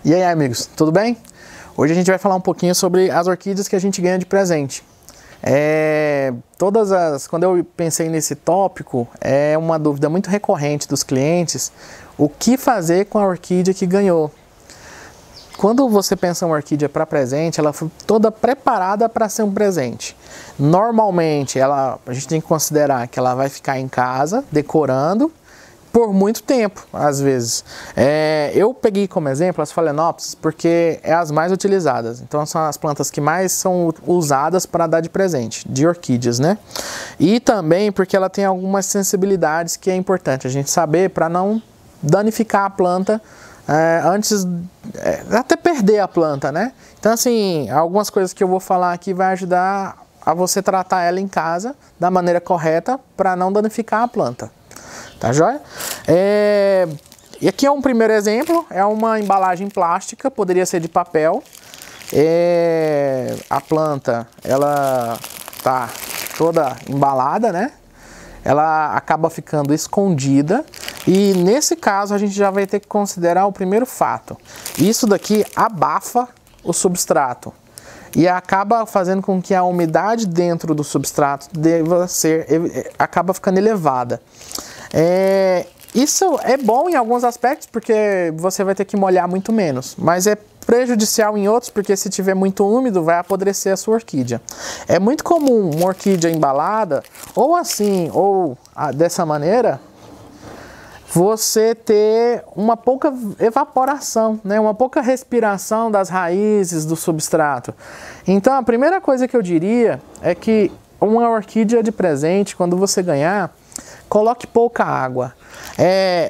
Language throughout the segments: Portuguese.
E aí, amigos, tudo bem? Hoje a gente vai falar um pouquinho sobre as orquídeas que a gente ganha de presente. Quando eu pensei nesse tópico, é uma dúvida muito recorrente dos clientes, o que fazer com a orquídea que ganhou? Quando você pensa em uma orquídea para presente, ela foi toda preparada para ser um presente. Normalmente, a gente tem que considerar que ela vai ficar em casa, decorando, por muito tempo, às vezes. Eu peguei como exemplo as Phalaenopsis porque é as mais utilizadas. Então são as plantas que mais são usadas para dar de presente, de orquídeas, né? E também porque ela tem algumas sensibilidades que é importante a gente saber para não danificar a planta antes, até perder a planta, né? Então assim, algumas coisas que eu vou falar aqui vai ajudar a você tratar ela em casa da maneira correta para não danificar a planta. Tá joia? E aqui é um primeiro exemplo, é uma embalagem plástica, poderia ser de papel. A planta, ela tá toda embalada, né? Ela acaba ficando escondida e nesse caso a gente já vai ter que considerar o primeiro fato. Isso daqui abafa o substrato e acaba fazendo com que a umidade dentro do substrato acaba ficando elevada. Isso é bom em alguns aspectos porque você vai ter que molhar muito menos, mas é prejudicial em outros porque se tiver muito úmido vai apodrecer a sua orquídea. É muito comum uma orquídea embalada, ou assim, ou dessa maneira, você ter uma pouca evaporação, né? Uma pouca respiração das raízes do substrato. Então a primeira coisa que eu diria é que uma orquídea de presente, quando você ganhar, coloque pouca água.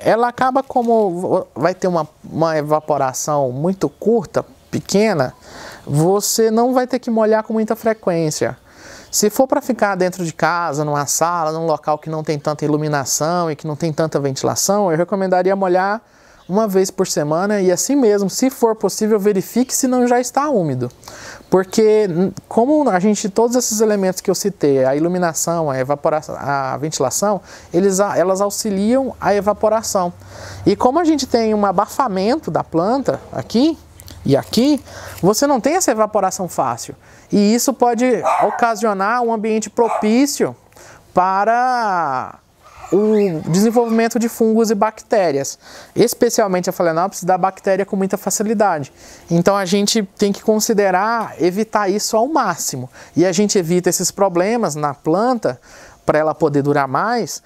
Ela acaba como vai ter uma evaporação muito curta, pequena, você não vai ter que molhar com muita frequência. Se for para ficar dentro de casa, numa sala, num local que não tem tanta iluminação e que não tem tanta ventilação, eu recomendaria molhar uma vez por semana e assim mesmo, se for possível, verifique se não já está úmido. Porque como todos esses elementos que eu citei, a iluminação, a evaporação, a ventilação, elas auxiliam a evaporação. E como a gente tem um abafamento da planta aqui e aqui, você não tem essa evaporação fácil. E isso pode ocasionar um ambiente propício para o desenvolvimento de fungos e bactérias, especialmente a Phalaenopsis dá bactéria com muita facilidade. Então a gente tem que considerar evitar isso ao máximo. E a gente evita esses problemas na planta para ela poder durar mais,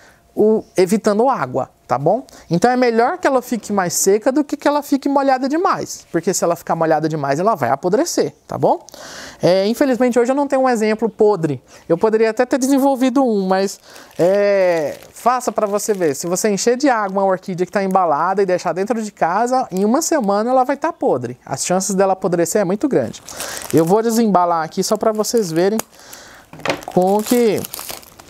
evitando água, tá bom? Então é melhor que ela fique mais seca do que ela fique molhada demais, porque se ela ficar molhada demais ela vai apodrecer, tá bom? Infelizmente hoje eu não tenho um exemplo podre, eu poderia até ter desenvolvido um, mas faça para você ver, se você encher de água uma orquídea que está embalada e deixar dentro de casa, em uma semana ela vai estar podre, as chances dela apodrecer é muito grande. Eu vou desembalar aqui só para vocês verem com que...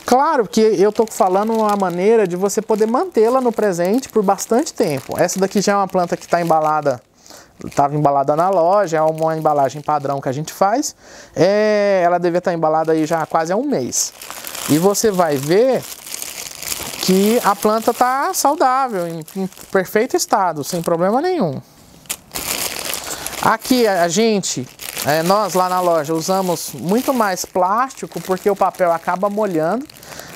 Claro que eu estou falando uma maneira de você poder mantê-la no presente por bastante tempo. Essa daqui já é uma planta que está embalada, estava embalada na loja, é uma embalagem padrão que a gente faz. Ela devia estar embalada aí já quase há um mês. E você vai ver que a planta está saudável, em perfeito estado, sem problema nenhum. Aqui nós lá na loja usamos muito mais plástico porque o papel acaba molhando,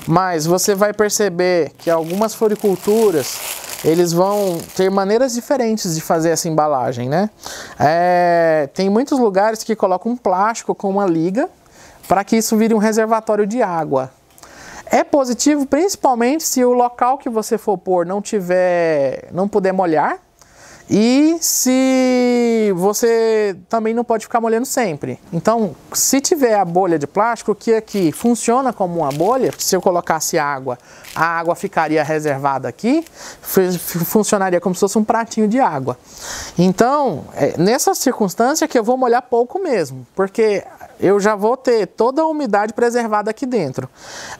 mas você vai perceber que algumas floriculturas eles vão ter maneiras diferentes de fazer essa embalagem, né? Tem muitos lugares que colocam um plástico com uma liga para que isso vire um reservatório de água. É positivo principalmente se o local que você for pôr não puder molhar. E se você também não pode ficar molhando sempre. Então, se tiver a bolha de plástico, que aqui funciona como uma bolha, se eu colocasse água, a água ficaria reservada aqui, funcionaria como se fosse um pratinho de água. Então, nessa circunstância que eu vou molhar pouco mesmo, porque eu já vou ter toda a umidade preservada aqui dentro.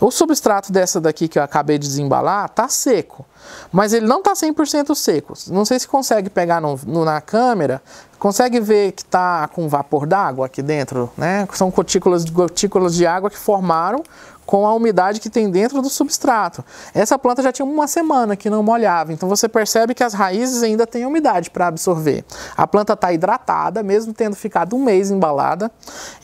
O substrato dessa daqui que eu acabei de desembalar está seco, mas ele não está 100% seco. Não sei se consegue pegar na câmera, consegue ver que está com vapor d'água aqui dentro, né? São gotículas de água que formaram com a umidade que tem dentro do substrato. Essa planta já tinha uma semana que não molhava, então você percebe que as raízes ainda têm umidade para absorver. A planta está hidratada, mesmo tendo ficado um mês embalada,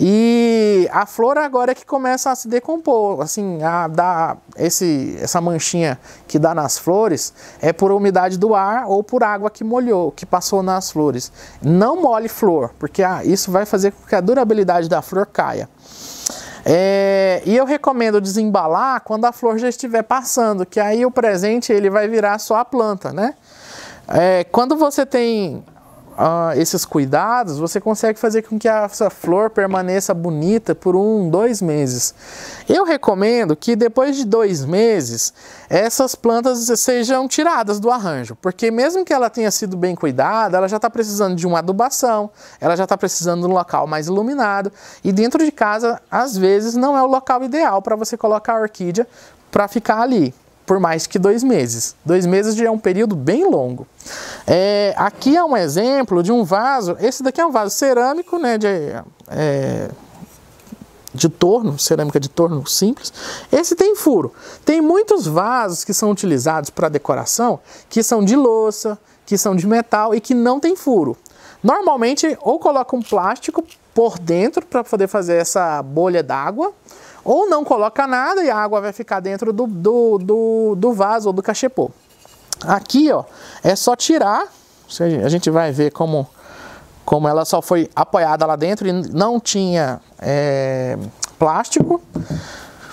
e a flor agora é que começa a se decompor, assim, a dar essa manchinha que dá nas flores é por umidade do ar ou por água que molhou, que passou nas flores. Não molhe flor, porque isso vai fazer com que a durabilidade da flor caia. E eu recomendo desembalar quando a flor já estiver passando, que aí o presente ele vai virar só a planta, né? Quando você tem esses cuidados, você consegue fazer com que essa flor permaneça bonita por 1, 2 meses. Eu recomendo que depois de 2 meses, essas plantas sejam tiradas do arranjo, porque mesmo que ela tenha sido bem cuidada, ela já está precisando de uma adubação, ela já está precisando de um local mais iluminado, e dentro de casa, às vezes, não é o local ideal para você colocar a orquídea para ficar ali por mais que 2 meses. 2 meses já é um período bem longo. Aqui é um exemplo de um vaso. Esse daqui é um vaso cerâmico, né, de torno, cerâmica de torno simples. Esse tem furo. Tem muitos vasos que são utilizados para decoração, que são de louça, que são de metal e que não tem furo. Normalmente, ou coloca um plástico por dentro para poder fazer essa bolha d'água, ou não coloca nada e a água vai ficar dentro do vaso ou do cachepô. Aqui, ó, é só tirar. A gente vai ver como ela só foi apoiada lá dentro e não tinha plástico.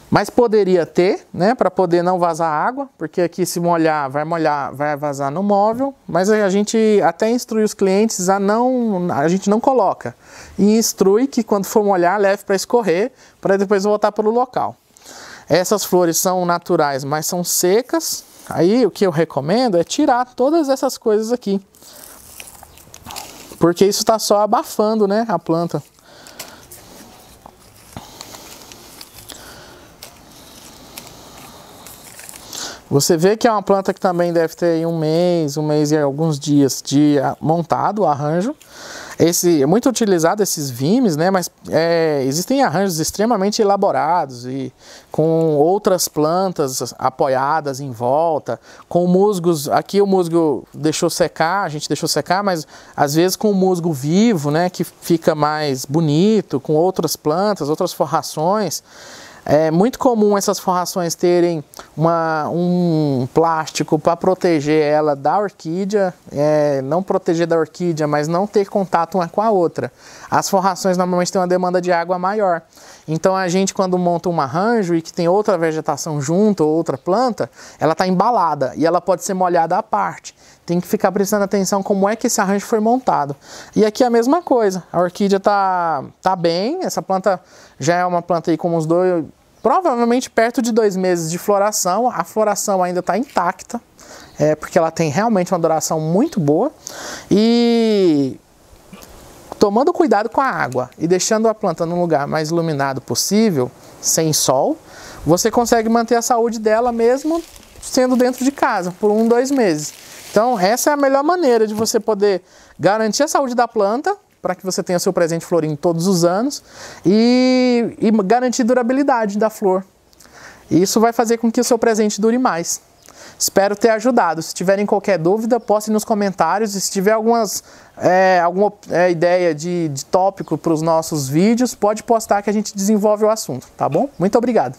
Mas poderia ter, né, para poder não vazar água, porque aqui se molhar, vai vazar no móvel, mas a gente até instrui os clientes a gente não coloca. E instrui que quando for molhar, leve para escorrer, para depois voltar para o local. Essas flores são naturais, mas são secas. Aí o que eu recomendo é tirar todas essas coisas aqui. Porque isso está só abafando, né, a planta. Você vê que é uma planta que também deve ter um mês e alguns dias de montado o arranjo. É muito utilizado esses vimes, né? Mas existem arranjos extremamente elaborados e com outras plantas apoiadas em volta, com musgos. Aqui o musgo deixou secar, a gente deixou secar, mas às vezes com o musgo vivo, né? Que fica mais bonito, com outras plantas, outras forrações. É muito comum essas forrações terem um plástico para proteger ela da orquídea, não proteger da orquídea, mas não ter contato uma com a outra. As forrações normalmente têm uma demanda de água maior. Então a gente, quando monta um arranjo e que tem outra vegetação junto ou outra planta, ela está embalada e ela pode ser molhada à parte. Tem que ficar prestando atenção como é que esse arranjo foi montado. E aqui é a mesma coisa. A orquídea tá bem. Essa planta já é uma planta aí com uns provavelmente perto de 2 meses de floração. A floração ainda está intacta, porque ela tem realmente uma duração muito boa. E tomando cuidado com a água e deixando a planta num lugar mais iluminado possível, sem sol, você consegue manter a saúde dela mesmo sendo dentro de casa por 1, 2 meses. Então, essa é a melhor maneira de você poder garantir a saúde da planta, para que você tenha seu presente florindo todos os anos, e garantir durabilidade da flor. Isso vai fazer com que o seu presente dure mais. Espero ter ajudado. Se tiverem qualquer dúvida, postem nos comentários. E se tiver alguma ideia de tópico para os nossos vídeos, pode postar que a gente desenvolve o assunto, tá bom? Muito obrigado.